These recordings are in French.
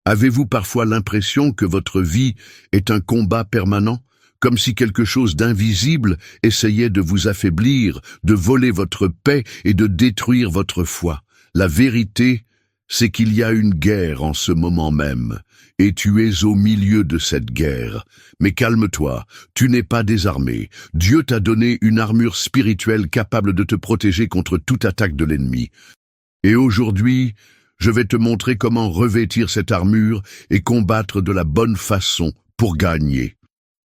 Avez-vous parfois l'impression que votre vie est un combat permanent, comme si quelque chose d'invisible essayait de vous affaiblir, de voler votre paix et de détruire votre foi? La vérité, c'est qu'il y a une guerre en ce moment même, et tu es au milieu de cette guerre. Mais calme-toi, tu n'es pas désarmé. Dieu t'a donné une armure spirituelle capable de te protéger contre toute attaque de l'ennemi. Et aujourd'hui, je vais te montrer comment revêtir cette armure et combattre de la bonne façon pour gagner.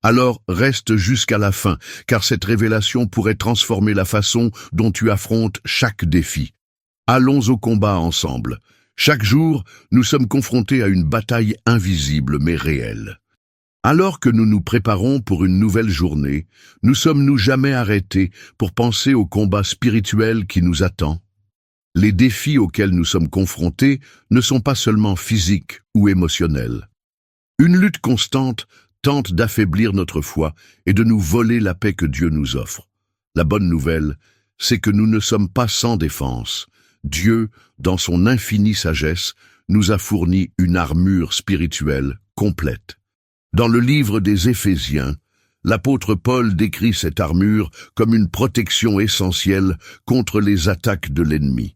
Alors reste jusqu'à la fin, car cette révélation pourrait transformer la façon dont tu affrontes chaque défi. Allons au combat ensemble. Chaque jour, nous sommes confrontés à une bataille invisible mais réelle. Alors que nous nous préparons pour une nouvelle journée, nous sommes-nous jamais arrêtés pour penser au combat spirituel qui nous attend? Les défis auxquels nous sommes confrontés ne sont pas seulement physiques ou émotionnels. Une lutte constante tente d'affaiblir notre foi et de nous voler la paix que Dieu nous offre. La bonne nouvelle, c'est que nous ne sommes pas sans défense. Dieu, dans son infinie sagesse, nous a fourni une armure spirituelle complète. Dans le livre des Éphésiens, l'apôtre Paul décrit cette armure comme une protection essentielle contre les attaques de l'ennemi.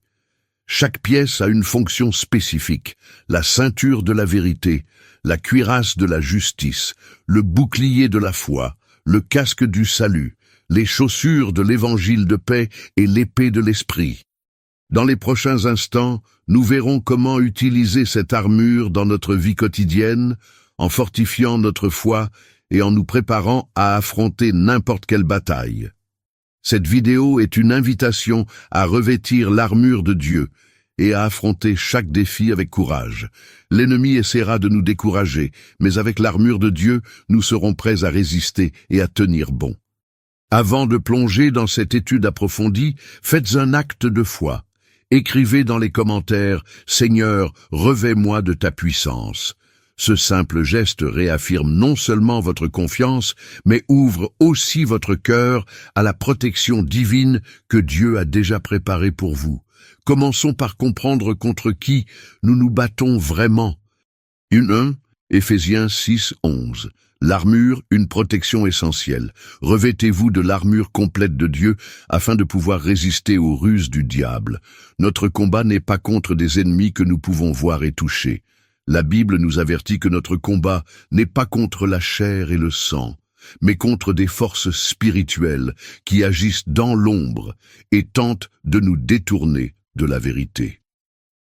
Chaque pièce a une fonction spécifique: la ceinture de la vérité, la cuirasse de la justice, le bouclier de la foi, le casque du salut, les chaussures de l'évangile de paix et l'épée de l'esprit. Dans les prochains instants, nous verrons comment utiliser cette armure dans notre vie quotidienne, en fortifiant notre foi et en nous préparant à affronter n'importe quelle bataille. Cette vidéo est une invitation à revêtir l'armure de Dieu et à affronter chaque défi avec courage. L'ennemi essaiera de nous décourager, mais avec l'armure de Dieu, nous serons prêts à résister et à tenir bon. Avant de plonger dans cette étude approfondie, faites un acte de foi. Écrivez dans les commentaires « Seigneur, revêt-moi de ta puissance ». Ce simple geste réaffirme non seulement votre confiance, mais ouvre aussi votre cœur à la protection divine que Dieu a déjà préparée pour vous. Commençons par comprendre contre qui nous nous battons vraiment. 1. Éphésiens 6, 11. L'armure, une protection essentielle. Revêtez-vous de l'armure complète de Dieu afin de pouvoir résister aux ruses du diable. Notre combat n'est pas contre des ennemis que nous pouvons voir et toucher. La Bible nous avertit que notre combat n'est pas contre la chair et le sang, mais contre des forces spirituelles qui agissent dans l'ombre et tentent de nous détourner de la vérité.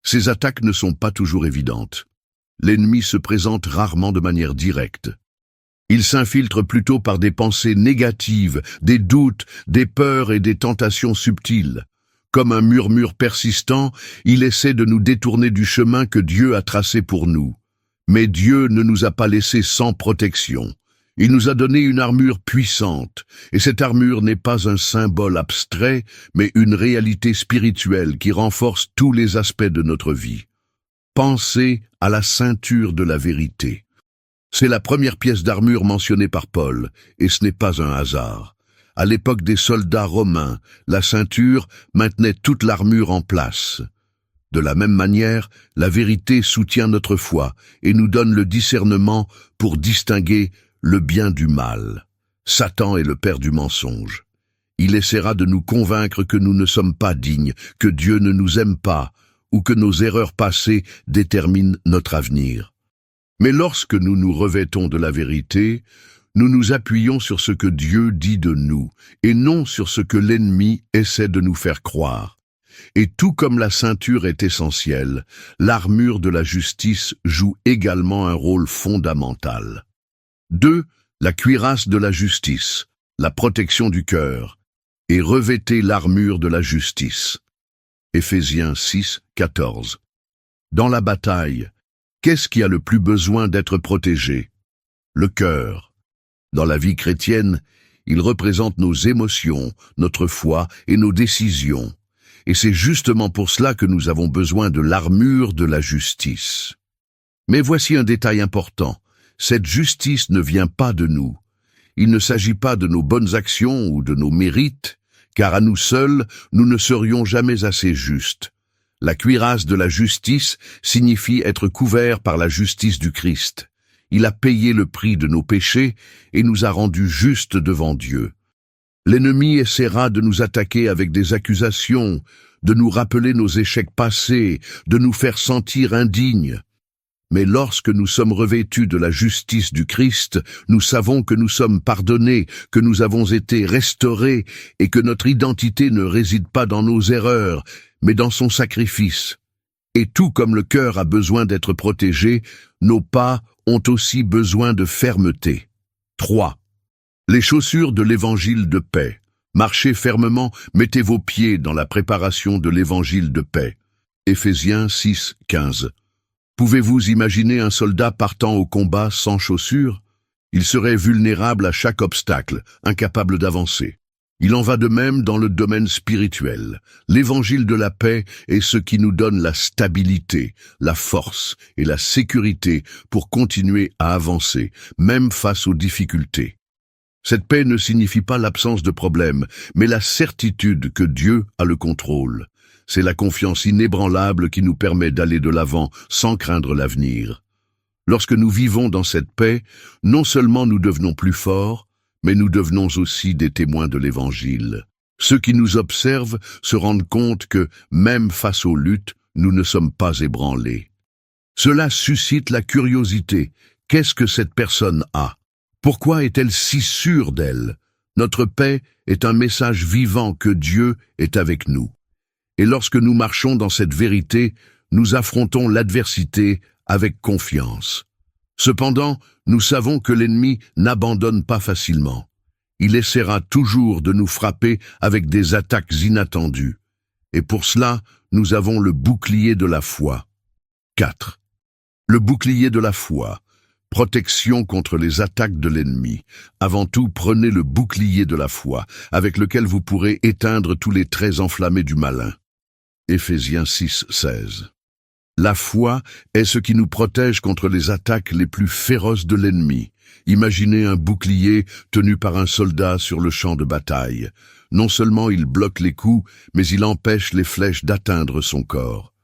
Ces attaques ne sont pas toujours évidentes. L'ennemi se présente rarement de manière directe. Il s'infiltre plutôt par des pensées négatives, des doutes, des peurs et des tentations subtiles. Comme un murmure persistant, il essaie de nous détourner du chemin que Dieu a tracé pour nous. Mais Dieu ne nous a pas laissés sans protection. Il nous a donné une armure puissante, et cette armure n'est pas un symbole abstrait, mais une réalité spirituelle qui renforce tous les aspects de notre vie. Pensez à la ceinture de la vérité. C'est la première pièce d'armure mentionnée par Paul, et ce n'est pas un hasard. À l'époque des soldats romains, la ceinture maintenait toute l'armure en place. De la même manière, la vérité soutient notre foi et nous donne le discernement pour distinguer le bien du mal. Satan est le père du mensonge. Il essaiera de nous convaincre que nous ne sommes pas dignes, que Dieu ne nous aime pas, ou que nos erreurs passées déterminent notre avenir. Mais lorsque nous nous revêtons de la vérité, nous nous appuyons sur ce que Dieu dit de nous, et non sur ce que l'ennemi essaie de nous faire croire. Et tout comme la ceinture est essentielle, l'armure de la justice joue également un rôle fondamental. 2. La cuirasse de la justice, la protection du cœur, et revêtez l'armure de la justice. Éphésiens 6, 14. Dans la bataille, qu'est-ce qui a le plus besoin d'être protégé? Le cœur. Dans la vie chrétienne, il représente nos émotions, notre foi et nos décisions. Et c'est justement pour cela que nous avons besoin de l'armure de la justice. Mais voici un détail important. Cette justice ne vient pas de nous. Il ne s'agit pas de nos bonnes actions ou de nos mérites, car à nous seuls, nous ne serions jamais assez justes. La cuirasse de la justice signifie être couvert par la justice du Christ. Il a payé le prix de nos péchés et nous a rendus justes devant Dieu. L'ennemi essaiera de nous attaquer avec des accusations, de nous rappeler nos échecs passés, de nous faire sentir indignes. Mais lorsque nous sommes revêtus de la justice du Christ, nous savons que nous sommes pardonnés, que nous avons été restaurés et que notre identité ne réside pas dans nos erreurs, mais dans son sacrifice. Et tout comme le cœur a besoin d'être protégé, nos pas ont aussi besoin de fermeté. 3. Les chaussures de l'évangile de paix. Marchez fermement, mettez vos pieds dans la préparation de l'évangile de paix. Éphésiens 6, 15. Pouvez-vous imaginer un soldat partant au combat sans chaussures? Il serait vulnérable à chaque obstacle, incapable d'avancer. Il en va de même dans le domaine spirituel. L'évangile de la paix est ce qui nous donne la stabilité, la force et la sécurité pour continuer à avancer, même face aux difficultés. Cette paix ne signifie pas l'absence de problèmes, mais la certitude que Dieu a le contrôle. C'est la confiance inébranlable qui nous permet d'aller de l'avant sans craindre l'avenir. Lorsque nous vivons dans cette paix, non seulement nous devenons plus forts, mais nous devenons aussi des témoins de l'Évangile. Ceux qui nous observent se rendent compte que, même face aux luttes, nous ne sommes pas ébranlés. Cela suscite la curiosité. Qu'est-ce que cette personne a? Pourquoi est-elle si sûre d'elle? Notre paix est un message vivant que Dieu est avec nous. Et lorsque nous marchons dans cette vérité, nous affrontons l'adversité avec confiance. Cependant, nous savons que l'ennemi n'abandonne pas facilement. Il essaiera toujours de nous frapper avec des attaques inattendues. Et pour cela, nous avons le bouclier de la foi. 4. Le bouclier de la foi. Protection contre les attaques de l'ennemi. Avant tout, prenez le bouclier de la foi, avec lequel vous pourrez éteindre tous les traits enflammés du malin. Éphésiens 6, 16. La foi est ce qui nous protège contre les attaques les plus féroces de l'ennemi. Imaginez un bouclier tenu par un soldat sur le champ de bataille. Non seulement il bloque les coups, mais il empêche les flèches d'atteindre son corps.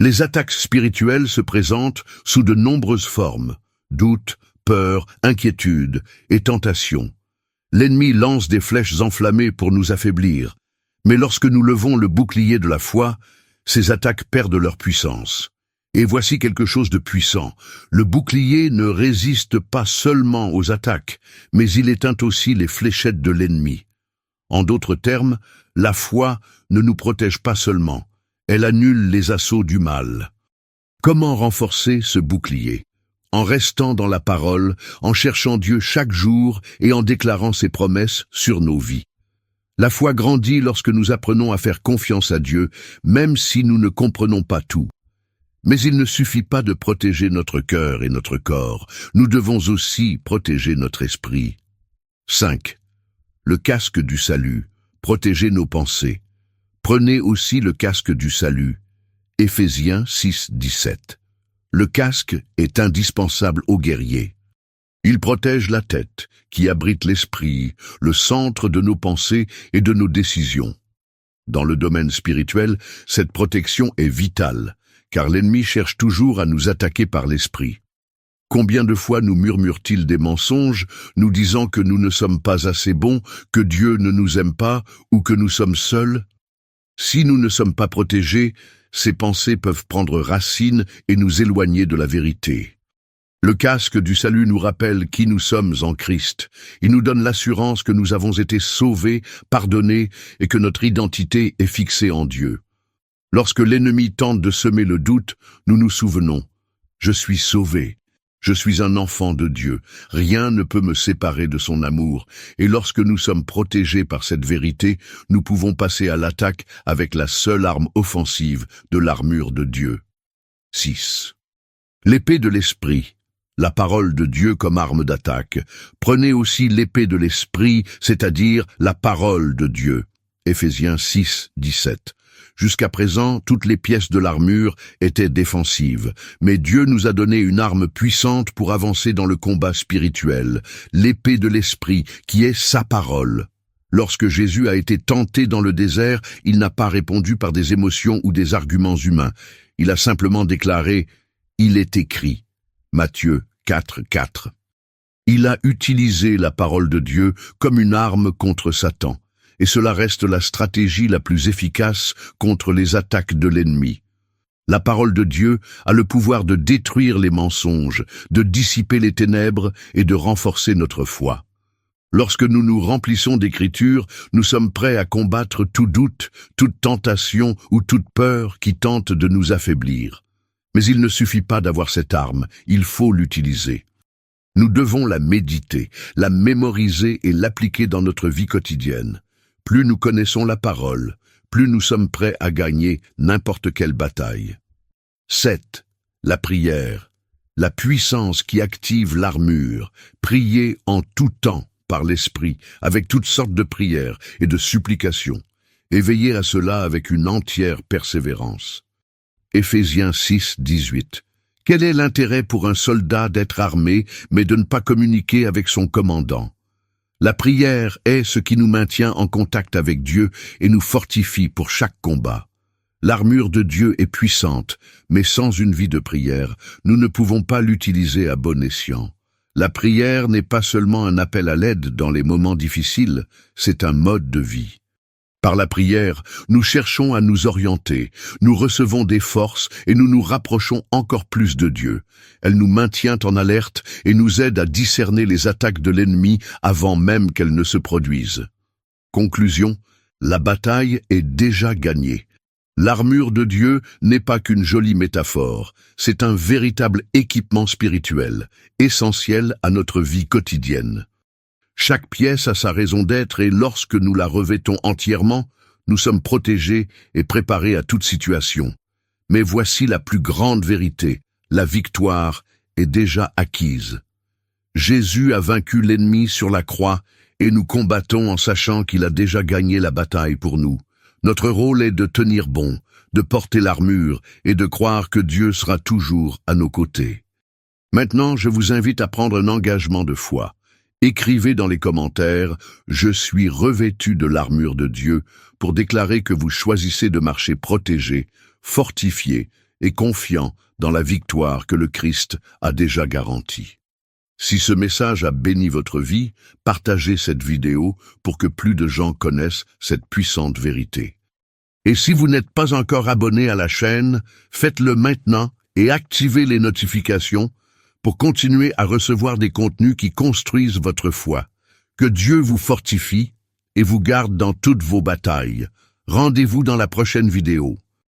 Les attaques spirituelles se présentent sous de nombreuses formes. Doute, peur, inquiétude et tentation. L'ennemi lance des flèches enflammées pour nous affaiblir. Mais lorsque nous levons le bouclier de la foi, ces attaques perdent leur puissance. Et voici quelque chose de puissant. Le bouclier ne résiste pas seulement aux attaques, mais il éteint aussi les fléchettes de l'ennemi. En d'autres termes, la foi ne nous protège pas seulement, elle annule les assauts du mal. Comment renforcer ce bouclier? En restant dans la parole, en cherchant Dieu chaque jour et en déclarant ses promesses sur nos vies. La foi grandit lorsque nous apprenons à faire confiance à Dieu, même si nous ne comprenons pas tout. Mais il ne suffit pas de protéger notre cœur et notre corps, nous devons aussi protéger notre esprit. 5. Le casque du salut, protégez nos pensées. Prenez aussi le casque du salut. Éphésiens 6, 17. Le casque est indispensable aux guerriers. Il protège la tête, qui abrite l'esprit, le centre de nos pensées et de nos décisions. Dans le domaine spirituel, cette protection est vitale, car l'ennemi cherche toujours à nous attaquer par l'esprit. Combien de fois nous murmure-t-il des mensonges, nous disant que nous ne sommes pas assez bons, que Dieu ne nous aime pas ou que nous sommes seuls? Si nous ne sommes pas protégés, ces pensées peuvent prendre racine et nous éloigner de la vérité. Le casque du salut nous rappelle qui nous sommes en Christ. Il nous donne l'assurance que nous avons été sauvés, pardonnés et que notre identité est fixée en Dieu. Lorsque l'ennemi tente de semer le doute, nous nous souvenons « Je suis sauvé, je suis un enfant de Dieu, rien ne peut me séparer de son amour » et lorsque nous sommes protégés par cette vérité, nous pouvons passer à l'attaque avec la seule arme offensive de l'armure de Dieu. 6. L'épée de l'esprit. La parole de Dieu comme arme d'attaque. Prenez aussi l'épée de l'esprit, c'est-à-dire la parole de Dieu. Éphésiens 6, 17. Jusqu'à présent, toutes les pièces de l'armure étaient défensives, mais Dieu nous a donné une arme puissante pour avancer dans le combat spirituel, l'épée de l'esprit, qui est sa parole. Lorsque Jésus a été tenté dans le désert, il n'a pas répondu par des émotions ou des arguments humains. Il a simplement déclaré « Il est écrit » Matthieu 4:4. Il a utilisé la parole de Dieu comme une arme contre Satan, et cela reste la stratégie la plus efficace contre les attaques de l'ennemi. La parole de Dieu a le pouvoir de détruire les mensonges, de dissiper les ténèbres et de renforcer notre foi. Lorsque nous nous remplissons d'Écriture, nous sommes prêts à combattre tout doute, toute tentation ou toute peur qui tente de nous affaiblir. Mais il ne suffit pas d'avoir cette arme, il faut l'utiliser. Nous devons la méditer, la mémoriser et l'appliquer dans notre vie quotidienne. Plus nous connaissons la parole, plus nous sommes prêts à gagner n'importe quelle bataille. 7. La prière. La puissance qui active l'armure. Prier en tout temps par l'Esprit, avec toutes sortes de prières et de supplications, et veiller à cela avec une entière persévérance. Éphésiens 6:18. Quel est l'intérêt pour un soldat d'être armé, mais de ne pas communiquer avec son commandant? La prière est ce qui nous maintient en contact avec Dieu et nous fortifie pour chaque combat. L'armure de Dieu est puissante, mais sans une vie de prière, nous ne pouvons pas l'utiliser à bon escient. La prière n'est pas seulement un appel à l'aide dans les moments difficiles, c'est un mode de vie. Par la prière, nous cherchons à nous orienter, nous recevons des forces et nous nous rapprochons encore plus de Dieu. Elle nous maintient en alerte et nous aide à discerner les attaques de l'ennemi avant même qu'elles ne se produisent. Conclusion, la bataille est déjà gagnée. L'armure de Dieu n'est pas qu'une jolie métaphore, c'est un véritable équipement spirituel, essentiel à notre vie quotidienne. Chaque pièce a sa raison d'être et lorsque nous la revêtons entièrement, nous sommes protégés et préparés à toute situation. Mais voici la plus grande vérité, la victoire est déjà acquise. Jésus a vaincu l'ennemi sur la croix et nous combattons en sachant qu'il a déjà gagné la bataille pour nous. Notre rôle est de tenir bon, de porter l'armure et de croire que Dieu sera toujours à nos côtés. Maintenant, je vous invite à prendre un engagement de foi. Écrivez dans les commentaires « Je suis revêtu de l'armure de Dieu » pour déclarer que vous choisissez de marcher protégé, fortifié et confiant dans la victoire que le Christ a déjà garantie. Si ce message a béni votre vie, partagez cette vidéo pour que plus de gens connaissent cette puissante vérité. Et si vous n'êtes pas encore abonné à la chaîne, faites-le maintenant et activez les notifications pour continuer à recevoir des contenus qui construisent votre foi. Que Dieu vous fortifie et vous garde dans toutes vos batailles. Rendez-vous dans la prochaine vidéo.